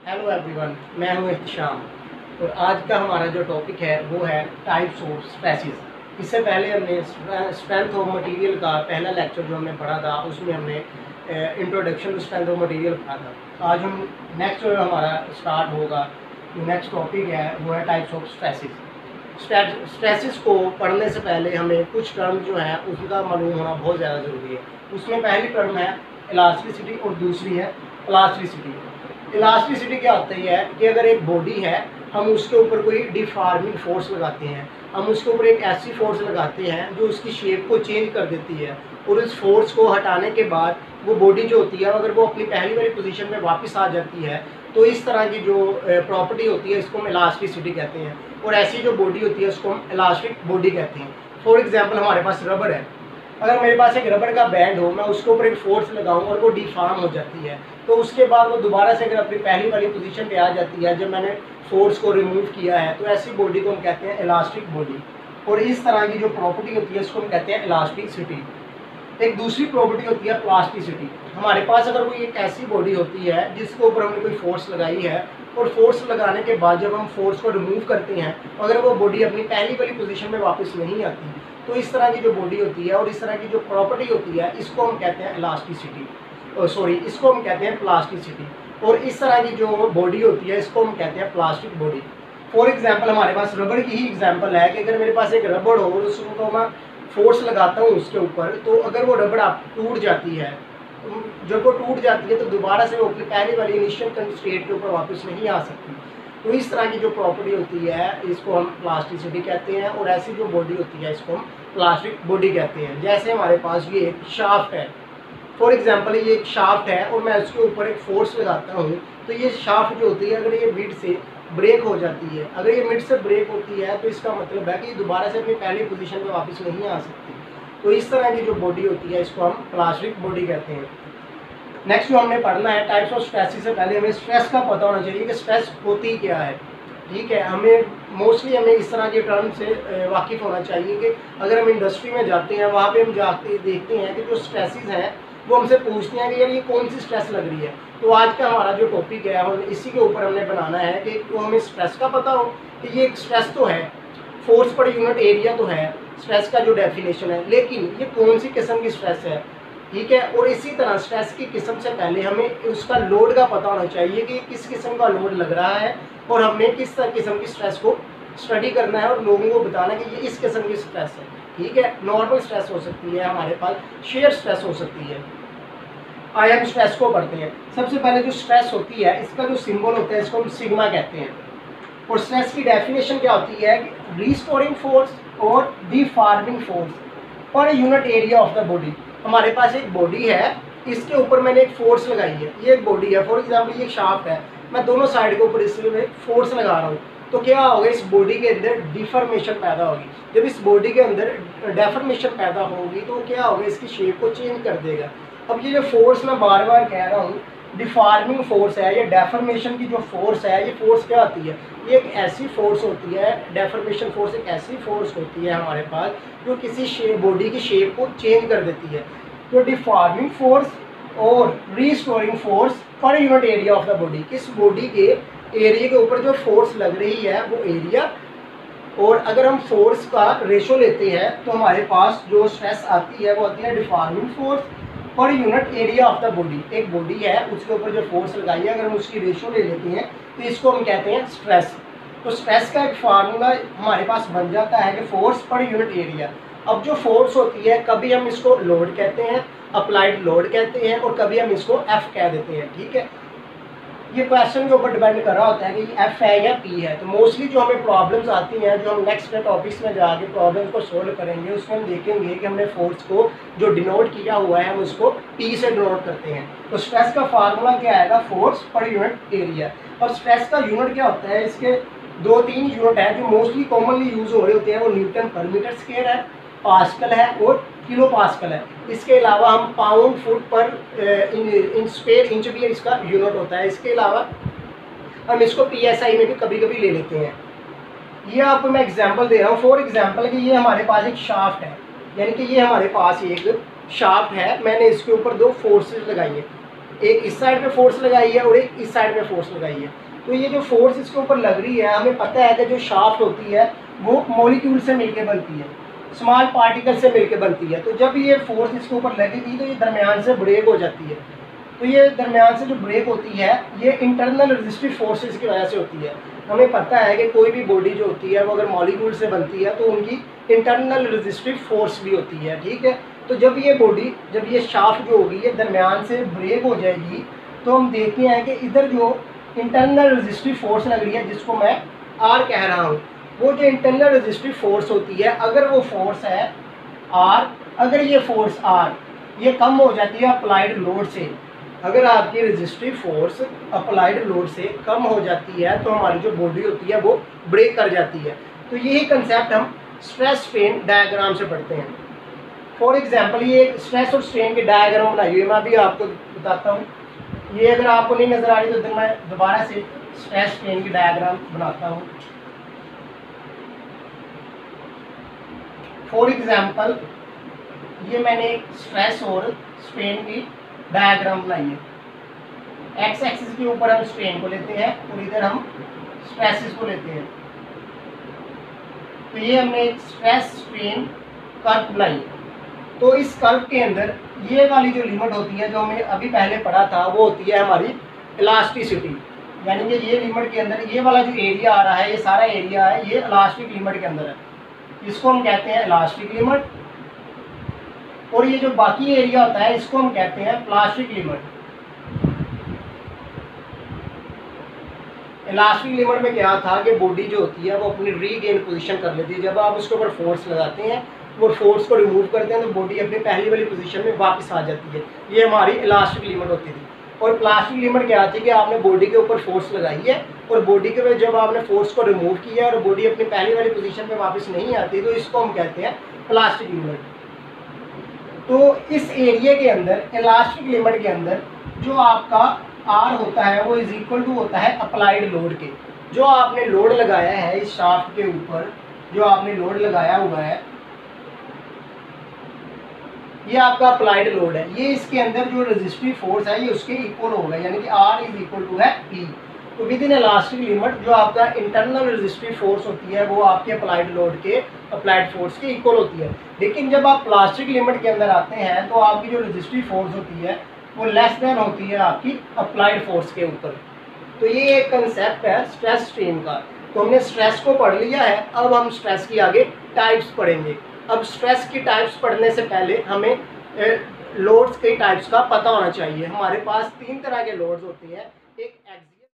Hello everyone, मैं हूं इत्तिशाम। और आज का हमारा जो टॉपिक है वो है टाइप्स ऑफ स्ट्रेसेस। इससे पहले हमने स्ट्रेंथ ऑफ मटेरियल का पहला लेक्चर जो हमने पढ़ा था उसमें हमने introduction to strength of material पढ़ा था। आज हम नेक्स्ट जो हमारा स्टार्ट होगा, जो नेक्स्ट टॉपिक है वो है टाइप्स ऑफ स्ट्रेसेस। स्ट्रेसेस को पढ़ने से पहले हमें कुछ टर्म जो है उसका मालूम होना बहुत ज़्यादा ज़रूरी है। उसमें पहली टर्म है इलास्टिसिटी और दूसरी है प्लास्टिसिटी। इलास्टिसिटी क्या होती है कि अगर एक बॉडी है, हम उसके ऊपर कोई डिफॉर्मिंग फोर्स लगाते हैं, हम उसके ऊपर एक ऐसी फोर्स लगाते हैं जो उसकी शेप को चेंज कर देती है, और इस फोर्स को हटाने के बाद वो बॉडी जो होती है अगर वो अपनी पहली वाली पोजीशन में वापस आ जाती है, तो इस तरह की जो प्रॉपर्टी होती है इसको हम इलास्टिसिटी कहते हैं। और ऐसी जो बॉडी होती है उसको हम इलास्टिक बॉडी कहते हैं। फॉर एग्जाम्पल, हमारे पास रबड़ है। अगर मेरे पास एक रबड़ का बैंड हो, मैं उसके ऊपर एक फोर्स लगाऊं और वो डिफॉर्म हो जाती है, तो उसके बाद वो दोबारा से अगर अपनी पहली वाली पोजीशन पे आ जाती है जब मैंने फोर्स को रिमूव किया है, तो ऐसी बॉडी को हम कहते हैं इलास्टिक बॉडी। और इस तरह की जो प्रॉपर्टी होती है इसको हम कहते हैं इलास्टिसिटी। एक दूसरी प्रॉपर्टी होती है प्लास्टिसिटी। हमारे पास अगर कोई एक ऐसी बॉडी होती है जिसके ऊपर हमने कोई फोर्स लगाई है, और फोर्स लगाने के बाद जब हम फोर्स को रिमूव करते हैं, अगर वो बॉडी अपनी पहली वाली पोजीशन में वापस नहीं आती, तो इस तरह की जो बॉडी होती है और इस तरह की जो प्रॉपर्टी होती है इसको हम कहते हैं इलास्टिसिटी, इसको हम कहते हैं प्लास्टिसिटी। और इस तरह की जो बॉडी होती है इसको हम कहते हैं प्लास्टिक बॉडी। फॉर एग्जाम्पल, हमारे पास रबड़ की ही एग्जाम्पल है कि अगर मेरे पास एक रबड़ हो और उसको मैं फोर्स लगाता हूँ उसके ऊपर, तो अगर वो रबड़ आप टूट जाती है, जब वो टूट जाती है तो दोबारा से वो अपनी पहली वाली इनिशियल स्टेट के ऊपर वापस नहीं आ सकती। तो इस तरह की जो प्रॉपर्टी होती है इसको हम प्लास्टिसिटी कहते हैं, और ऐसी जो बॉडी होती है इसको हम प्लास्टिक बॉडी कहते हैं। जैसे हमारे पास ये एक शाफ्ट है, फॉर एग्जांपल ये एक शाफ्ट है और मैं उसके ऊपर एक फोर्स लगाता हूँ, तो ये शाफ्ट जो होती है अगर ये मिड से ब्रेक हो जाती है, अगर ये मिड से ब्रेक होती है तो इसका मतलब है कि दोबारा से अपनी पहली पोजीशन पे वापस नहीं आ सकती। तो इस तरह की जो बॉडी होती है इसको हम प्लास्टिक बॉडी कहते हैं। नेक्स्ट जो हमने पढ़ना है टाइप्स ऑफ स्ट्रेसेस से पहले हमें स्ट्रेस का पता होना चाहिए कि स्ट्रेस होती क्या है। ठीक है, हमें मोस्टली हमें इस तरह के टर्म से वाकिफ़ होना चाहिए कि अगर हम इंडस्ट्री में जाते हैं वहाँ पे हम जाके देखते हैं कि जो स्ट्रेसेस हैं वो हमसे पूछते हैं कि यार ये कौन सी स्ट्रेस लग रही है। तो आज का हमारा जो टॉपिक है हम इसी के ऊपर हमने बनाना है कि तो हमें स्ट्रेस का पता हो कि ये स्ट्रेस तो है, फोर्स पर यूनिट एरिया तो है स्ट्रेस का जो डेफिनेशन है, लेकिन ये कौन सी किस्म की स्ट्रेस है। ठीक है, और इसी तरह स्ट्रेस की किस्म से पहले हमें उसका लोड का पता होना चाहिए कि किस किस्म का लोड लग रहा है, और हमें किस किस्म की स्ट्रेस को स्टडी करना है और लोगों को बताना है कि ये इस किस्म की स्ट्रेस है। ठीक है, नॉर्मल स्ट्रेस हो सकती है, हमारे पास शेयर स्ट्रेस हो सकती है। आइए हम स्ट्रेस को पढ़ते हैं। सबसे पहले जो स्ट्रेस होती है इसका जो सिंबल होता है इसको हम सिग्मा कहते हैं। और स्ट्रेस की डेफिनेशन क्या होती है, रिस्टोरिंग फोर्स और deforming force per unit area of the body. हमारे पास एक बॉडी है, इसके ऊपर मैंने एक फोर्स लगाई है, ये एक बॉडी है, फॉर एग्जांपल ये एक शाफ्ट है, मैं दोनों साइड के ऊपर इसमें फोर्स लगा रहा हूँ, तो क्या होगा इस बॉडी के अंदर डिफॉर्मेशन पैदा होगी। जब इस बॉडी के अंदर डेफॉर्मेशन पैदा होगी तो क्या होगा, इसकी शेप को चेंज कर देगा। अब ये जो फोर्स मैं बार बार कह रहा हूँ डिफॉर्मिंग फोर्स है, ये डेफॉर्मेशन की जो फोर्स है, ये फोर्स क्या होती है, ये एक ऐसी फोर्स होती है, डेफॉर्मेशन फोर्स एक ऐसी फोर्स होती है हमारे पास जो किसी बॉडी की शेप को चेंज कर देती है। तो डिफॉर्मिंग फोर्स और restoring force per unit area of the body, किस बॉडी के एरिया के ऊपर जो फोर्स लग रही है वो एरिया, और अगर हम फोर्स का रेशो लेते हैं तो हमारे पास जो स्ट्रेस आती है वो आती है deforming force per unit area of the body. एक बॉडी है उसके ऊपर जो फोर्स लगाई है, अगर हम उसकी रेशो ले लेते हैं तो इसको हम कहते हैं स्ट्रेस। तो स्ट्रेस का एक फार्मूला हमारे पास बन जाता है कि फोर्स पर यूनिट एरिया। अब जो फोर्स होती है कभी हम इसको लोड कहते हैं, अप्लाइड लोड कहते हैं, और कभी हम इसको एफ कह देते हैं। ठीक है, ये क्वेश्चन के ऊपर डिपेंड कर रहा होता है कि एफ है या पी है। तो मोस्टली जो हमें प्रॉब्लम्स आती हैं, जो हम नेक्स्ट टॉपिक्स में जाके प्रॉब्लम को सोल्व करेंगे, उसमें हम देखेंगे कि हमने फोर्स को जो डिनोट किया हुआ है हम उसको पी से डिनोट करते हैं। तो स्ट्रेस का फार्मूला क्या आएगा, फोर्स पर यूनिट एरिया। और स्ट्रेस का यूनिट क्या होता है, इसके 2-3 यूनिट है जो मोस्टली कॉमनली यूज हो रहे होते हैं, वो न्यूटन पर मीटर स्क्वायर है, पास्कल है और किलो पास्कल है। इसके अलावा हम पाउंड फुट पर स्क्वायर इंच भी इसका यूनिट होता है। इसके अलावा हम इसको पीएसआई में भी कभी कभी ले लेते हैं। ये आपको मैं एग्जांपल दे रहा हूँ। फॉर एग्जांपल कि ये हमारे पास एक शाफ्ट है, यानी कि ये हमारे पास एक शाफ्ट है, मैंने इसके ऊपर 2 फोर्सेस लगाई है। एक इस साइड पे फोर्स लगाई है और एक इस साइड पे फोर्स लगाई है। तो ये जो फोर्स इसके ऊपर लग रही है, हमें पता है कि जो शाफ्ट होती है वो मॉलिक्यूल से मिलकर बनती है, स्मॉल पार्टिकल से मिलकर बनती है। तो जब ये फोर्स इसके ऊपर लगेगी तो ये दरमियान से ब्रेक हो जाती है। तो ये दरमियान से जो ब्रेक होती है ये इंटरनल रेजिस्टिव फोर्सेस की वजह से होती है। हमें पता है कि कोई भी बॉडी जो होती है वो अगर मॉलिक्यूल से बनती है तो उनकी इंटरनल रेजिस्टिव फोर्स भी होती है, ठीक है। तो जब ये बॉडी, जब ये शाफ्ट जो होगी ये दरमियान से ब्रेक हो जाएगी, तो हम देखते हैं कि इधर जो इंटरनल रेजिस्टिव फोर्स लग रही है, जिसको मैं आर कह रहा हूँ, वो जो इंटरनल रेजिस्टिव फोर्स होती है, अगर वो फोर्स है आर, अगर ये फोर्स आर ये कम हो जाती है अप्लाइड लोड से, अगर आपकी रेजिस्टिव फोर्स अप्लाइड लोड से कम हो जाती है तो हमारी जो बॉडी होती है वो ब्रेक कर जाती है। तो यही कंसेप्ट हम स्ट्रेस स्ट्रेन डायग्राम से पढ़ते हैं। फॉर एग्जांपल ये एक स्ट्रेस और स्ट्रेन की डायग्राम बनाई हुई है, मैं अभी आपको बताता हूँ। ये अगर आपको नहीं नज़र आ रही तो मैं दोबारा से स्ट्रेस स्ट्रेन की डायग्राम बनाता हूँ। फॉर एग्जांपल ये मैंने एक स्ट्रेस और स्ट्रेन की डायग्राम बनाई है। एक्स एक्सिस के ऊपर हम स्ट्रेन को लेते हैं और इधर हम स्ट्रेसेस को लेते हैं। तो ये हमने एक स्ट्रेस स्ट्रेन कर्व बनाई। तो इस कर्व के अंदर ये वाली जो लिमिट होती है, जो हमने अभी पहले पढ़ा था, वो होती है हमारी इलास्टिसिटी। यानी कि ये लिमिट के अंदर ये वाला जो एरिया आ रहा है, ये सारा एरिया है, ये इलास्टिक लिमिट के अंदर है, इसको हम कहते हैं इलास्टिक लिमिट। और ये जो बाकी एरिया होता है इसको हम कहते हैं प्लास्टिक लिमिट। इलास्टिक लिमिट में क्या था कि बॉडी जो होती है वो अपनी रीगेन पोजीशन कर लेती है। जब आप उसके ऊपर फोर्स लगाते हैं वो फोर्स को रिमूव करते हैं तो बॉडी अपनी पहली वाली पोजीशन में वापस आ जाती है। ये हमारी इलास्टिक लिमिट होती थी। और प्लास्टिक लिमिट क्या थी कि आपने बॉडी के ऊपर फोर्स लगाई है और बॉडी के ऊपर जब आपने फोर्स को रिमूव किया और बॉडी अपनी पहली वाली पोजीशन में वापस नहीं आती, तो इसको हम कहते हैं प्लास्टिक लिमिट। तो इस एरिया के अंदर, इलास्टिक लिमिट के अंदर, जो आपका आर होता है वो इज इक्वल टू होता है अप्लाइड लोड के। जो आपने लोड लगाया है इस शाफ्ट के ऊपर, जो आपने लोड लगाया हुआ है, ये आपका अप्लाइड लोड है। ये इसके अंदर जो रेजिस्टिव फोर्स है ये उसके इक्वल होगा, यानी कि आर इज इक्वल टू है ई। तो विद इन इलास्टिक लिमिट जो आपका इंटरनल रेजिस्टिव फोर्स होती है वो आपके अप्लाइड लोड के, अप्लाइड फोर्स के इक्वल होती है। लेकिन जब आप प्लास्टिक लिमिट के अंदर आते हैं तो आपकी जो रेजिस्टिव फोर्स होती है वो लेस देन होती है आपकी अप्लाइड फोर्स के ऊपर। तो ये एक कंसेप्ट है स्ट्रेस स्ट्रेन का। तो हमने स्ट्रेस को पढ़ लिया है, अब हम स्ट्रेस की आगे टाइप्स पढ़ेंगे। अब स्ट्रेस की टाइप्स पढ़ने से पहले हमें लोड्स के टाइप्स का पता होना चाहिए। हमारे पास 3 तरह के लोड्स होते हैं। एक